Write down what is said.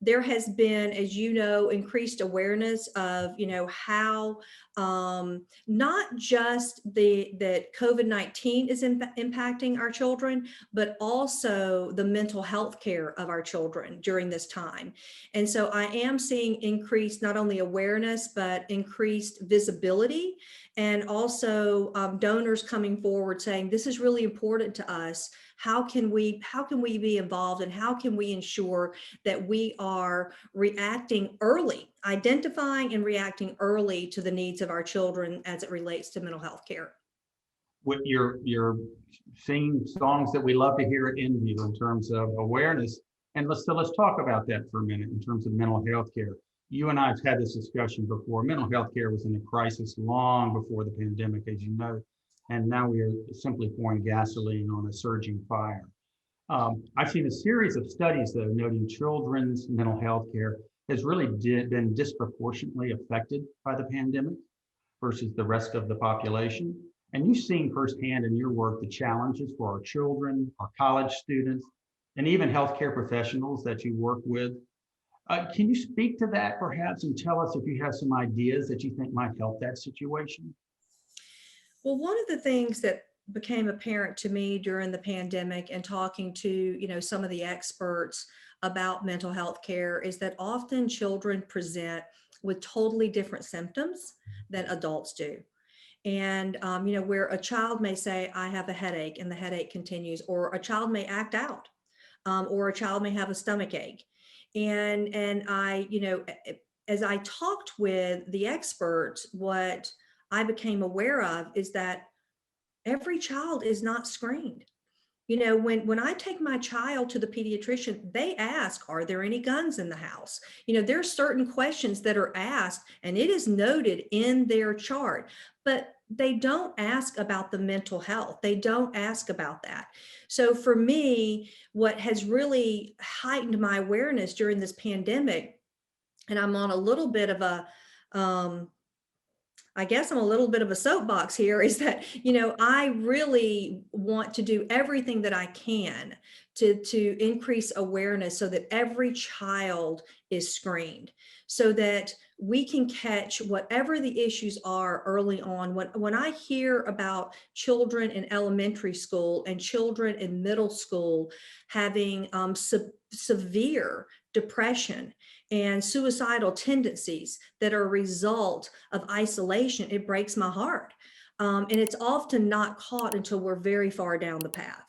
there has been, as you know, increased awareness of, how not just that COVID-19 is impacting our children, but also the mental health care of our children during this time. And so I am seeing increased not only awareness, but increased visibility, and also donors coming forward saying, this is really important to us. How can we be involved, and how can we ensure that we are reacting early, identifying and reacting early to the needs of our children as it relates to mental health care? With your singing songs that we love to hear at nView in terms of awareness. And let's talk about that for a minute in terms of mental health care. You and I have had this discussion before. Mental health care was in a crisis long before the pandemic, as you know, and now we are simply pouring gasoline on a surging fire. I've seen a series of studies, though, noting children's mental health care has really been disproportionately affected by the pandemic versus the rest of the population. And you've seen firsthand in your work the challenges for our children, our college students, and even healthcare professionals that you work with. Can you speak to that perhaps and tell us if you have some ideas that you think might help that situation? Well, one of the things that became apparent to me during the pandemic and talking to, some of the experts about mental health care is that often children present with totally different symptoms than adults do. And, where a child may say, I have a headache, and the headache continues, or a child may act out, or a child may have a stomach ache. And I, as I talked with the experts, what I became aware of is that every child is not screened. When I take my child to the pediatrician, they ask, are there any guns in the house? There are certain questions that are asked, and it is noted in their chart, but they don't ask about the mental health. They don't ask about that. So for me, what has really heightened my awareness during this pandemic, and I'm on a little bit of a, I guess I'm a little bit of a soapbox here, is that, I really want to do everything that I can to increase awareness so that every child is screened, so that we can catch whatever the issues are early on. When I hear about children in elementary school and children in middle school having severe depression and suicidal tendencies that are a result of isolation, it breaks my heart. And it's often not caught until we're very far down the path.